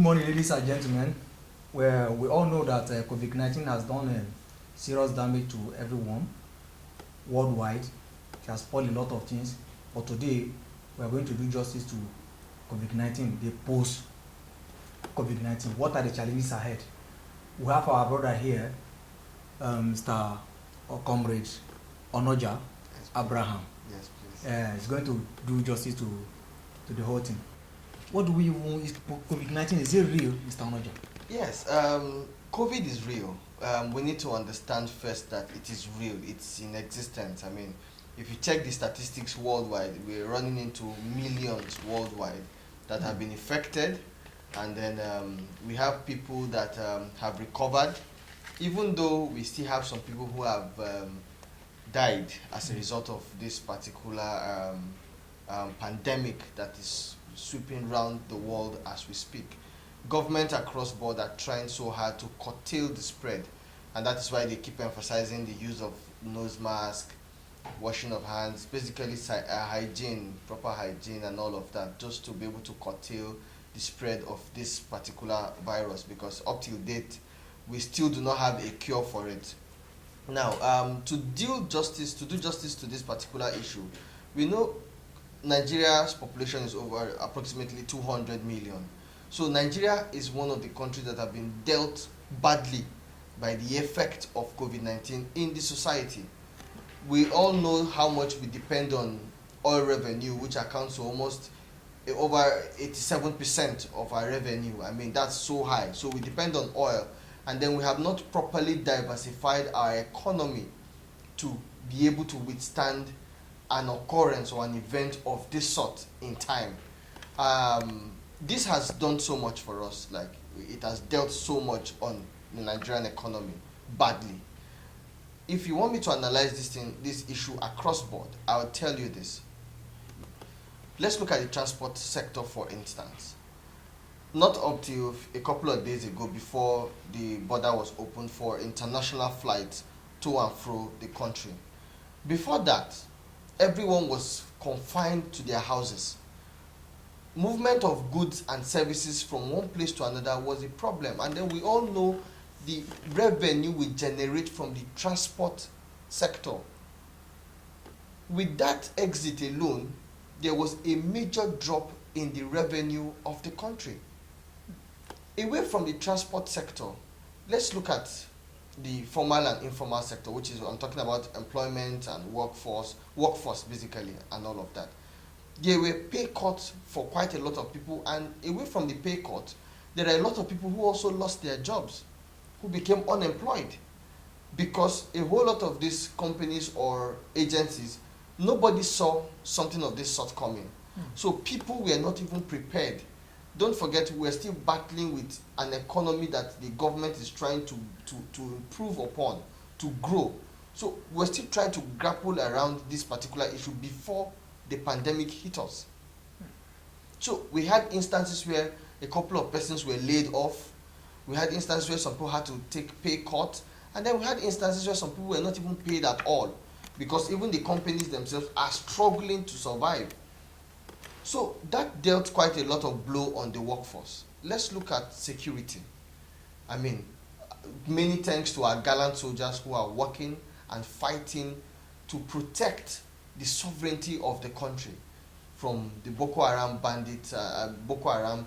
morning, ladies and gentlemen. Well, we all know that COVID-19 has done serious damage to everyone worldwide. It has spoiled a lot of things. But today, we are going to do justice to COVID-19, the post-COVID-19. What are the challenges ahead? We have our brother here, Mr. or comrade Onoja Abraham. Yes, please. He's going to do justice to the whole thing. What do we even, is COVID-19, is it real, Mr. Onoja? Yes, COVID is real. We need to understand first that it is real. It's in existence. I mean, if you check the statistics worldwide, we're running into millions worldwide that have been affected, and then we have people that have recovered, even though we still have some people who have died as a result of this particular pandemic that is sweeping around the world as we speak. Government across board are trying so hard to curtail the spread, and that is why they keep emphasizing the use of nose mask, washing of hands, basically hygiene, proper hygiene and all of that, just to be able to curtail the spread of this particular virus, because up till date we still do not have a cure for it. Now, to do justice to this particular issue, we know Nigeria's population is over approximately 200 million. So Nigeria is one of the countries that have been dealt badly by the effect of COVID-19 in the society. We all know how much we depend on oil revenue, which accounts for almost over 87% of our revenue. I mean, that's so high. So we depend on oil, and then we have not properly diversified our economy to be able to withstand an occurrence or an event of this sort in time. This has done so much for us. Like, it has dealt so much on the Nigerian economy badly. If you want me to analyze this issue across board, I will tell you this. Let's look at the transport sector, for instance. Not up till a couple of days ago, before the border was opened for international flights to and fro the country. Before that, everyone was confined to their houses. Movement of goods and services from one place to another was a problem, and then we all know the revenue we generate from the transport sector. With that exit alone, there was a major drop in the revenue of the country. Away from the transport sector, let's look at the formal and informal sector, which is, I'm talking about employment and workforce basically, and all of that. There were pay cuts for quite a lot of people, and away from the pay cut, there are a lot of people who also lost their jobs, who became unemployed, because a whole lot of these companies or agencies, nobody saw something of this sort coming. So people were not even prepared. Don't forget, we're still battling with an economy that the government is trying to improve upon, to grow. So we're still trying to grapple around this particular issue before the pandemic hit us. So we had instances where a couple of persons were laid off. We had instances where some people had to take pay cut. And then we had instances where some people were not even paid at all, because even the companies themselves are struggling to survive. So that dealt quite a lot of blow on the workforce. Let's look at security. I mean, many thanks to our gallant soldiers who are working and fighting to protect the sovereignty of the country from the Boko Haram bandits, Boko Haram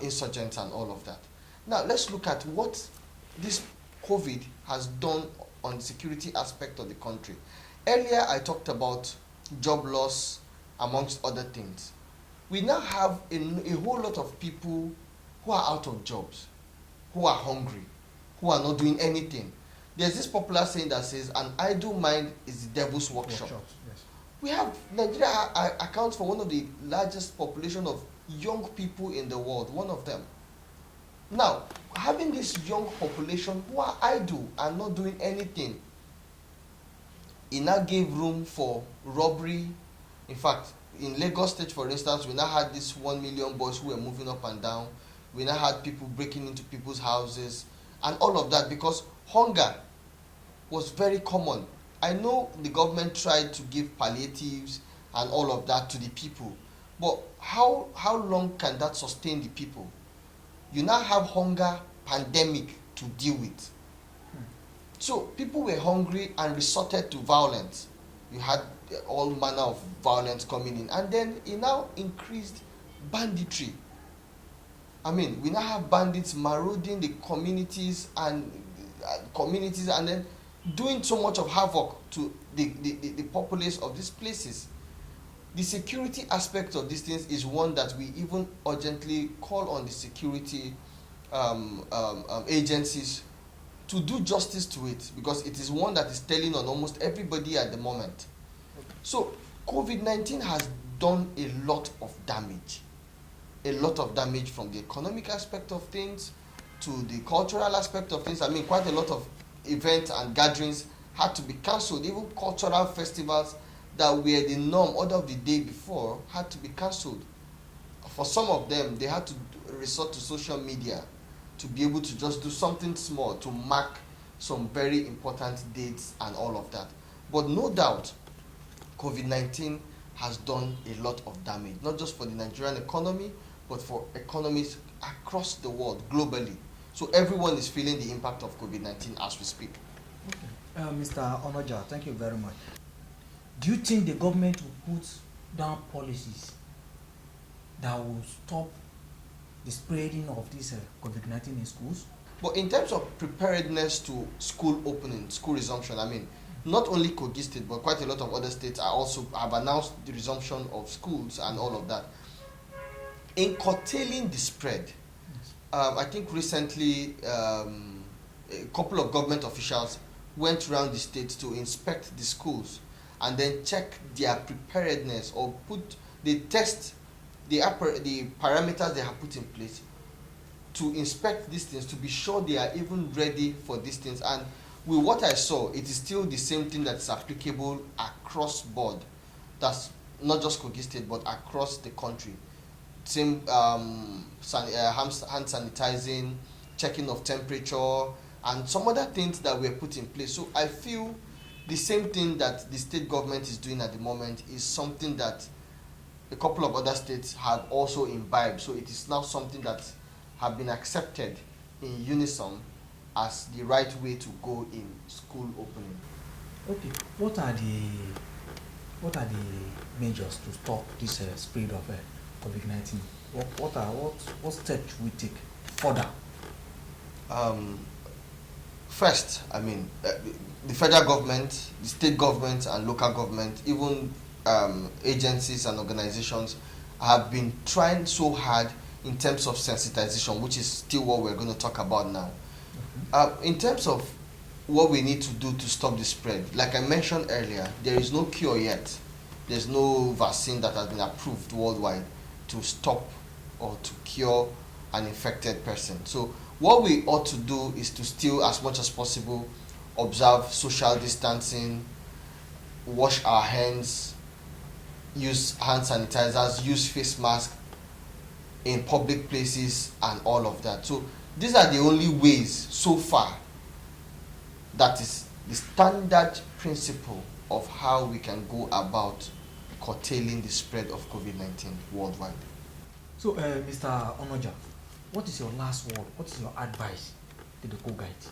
insurgents and all of that. Now let's look at what this COVID has done on the security aspect of the country. Earlier I talked about job loss amongst other things. We now have a whole lot of people who are out of jobs, who are hungry, who are not doing anything. There's this popular saying that says, an idle mind is the devil's workshop. Yes. We have, Nigeria accounts for one of the largest population of young people in the world, one of them. Now, having this young population who are idle and not doing anything, it now gave room for robbery. In fact, in Lagos State, for instance, we now had these 1 million boys who were moving up and down. We now had people breaking into people's houses and all of that, because hunger was very common. I know the government tried to give palliatives and all of that to the people, but how long can that sustain the people? You now have hunger pandemic to deal with. So people were hungry and resorted to violence. You had all manner of violence coming in, and then it now increased banditry. I mean, we now have bandits marauding the communities and then doing so much of havoc to the populace of these places. The security aspect of these things is one that we even urgently call on the security agencies to do justice to it, because it is one that is telling on almost everybody at the moment. So COVID-19 has done a lot of damage. A lot of damage from the economic aspect of things to the cultural aspect of things. I mean, quite a lot of events and gatherings had to be cancelled. Even cultural festivals that were the norm order of the day before had to be cancelled. For some of them, they had to resort to social media to be able to just do something small to mark some very important dates and all of that. But no doubt, COVID-19 has done a lot of damage, not just for the Nigerian economy, but for economies across the world, globally. So everyone is feeling the impact of COVID-19 as we speak. Okay. Mr. Onoja, thank you very much. Do you think the government will put down policies that will stop the spreading of this COVID-19 in schools? But in terms of preparedness to school opening, school resumption, I mean, not only Kogi State, but quite a lot of other states are also have announced the resumption of schools and all of that. In curtailing the spread, Yes. I think recently a couple of government officials went around the state to inspect the schools and then check their preparedness, or they test the parameters they have put in place to inspect these things, to be sure they are even ready for these things. And with what I saw, it is still the same thing that's applicable across board. That's not just Kogi State, but across the country. Same hand sanitizing, checking of temperature, and some other things that were put in place. So I feel the same thing that the state government is doing at the moment is something that a couple of other states have also imbibed. So it is now something that have been accepted in unison as the right way to go in school opening. Okay. What are the measures to stop this spread of COVID-19? What steps should we take further? First, I mean, the federal government, the state government, and local government, even agencies and organizations have been trying so hard in terms of sensitization, which is still what we're going to talk about now. In terms of what we need to do to stop the spread, like I mentioned earlier, there is no cure yet. There's no vaccine that has been approved worldwide to stop or to cure an infected person. So what we ought to do is to still, as much as possible, observe social distancing, wash our hands, use hand sanitizers, use face masks in public places and all of that. So these are the only ways so far, that is the standard principle of how we can go about curtailing the spread of COVID-19 worldwide. So, Mr. Onoja, what is your last word? What is your advice to the Kogite?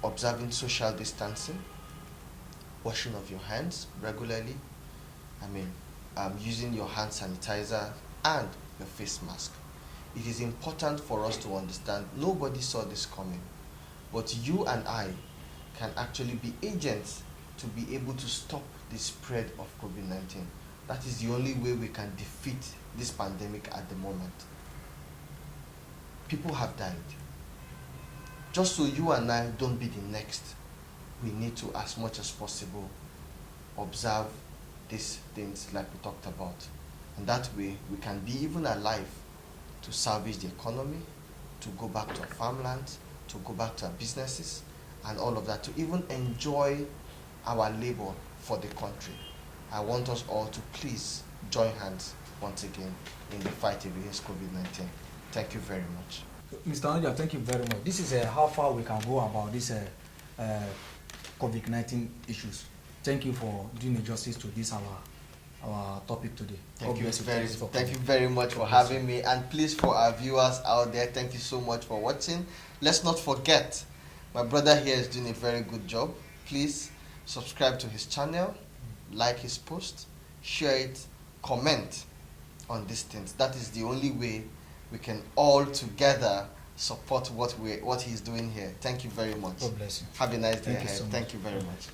Observing social distancing, washing of your hands regularly, using your hand sanitizer and your face mask. It is important for us to understand nobody saw this coming, but you and I can actually be agents to be able to stop the spread of COVID-19. That is the only way we can defeat this pandemic at the moment. People have died. Just so you and I don't be the next, we need to, as much as possible, observe these things like we talked about. And that way, we can be even alive to salvage the economy, to go back to our farmlands, to go back to our businesses, and all of that, to even enjoy our labor for the country. I want us all to please join hands once again in the fight against COVID-19. Thank you very much. Mr. Onoja, thank you very much. This is how far we can go about this COVID-19 issues. Thank you for doing justice to this our our topic today. Thank God you bless you. very, For thank you coming. very much for God bless having me. And please, for our viewers out there, thank you so much for watching. Let's not forget, my brother here is doing a very good job. Please subscribe to his channel, like his post, share it, comment on these things. That is the only way we can all together support what he's doing here. Thank you very much. God bless you. Have a nice day Thank you ahead. so much. Thank you very much.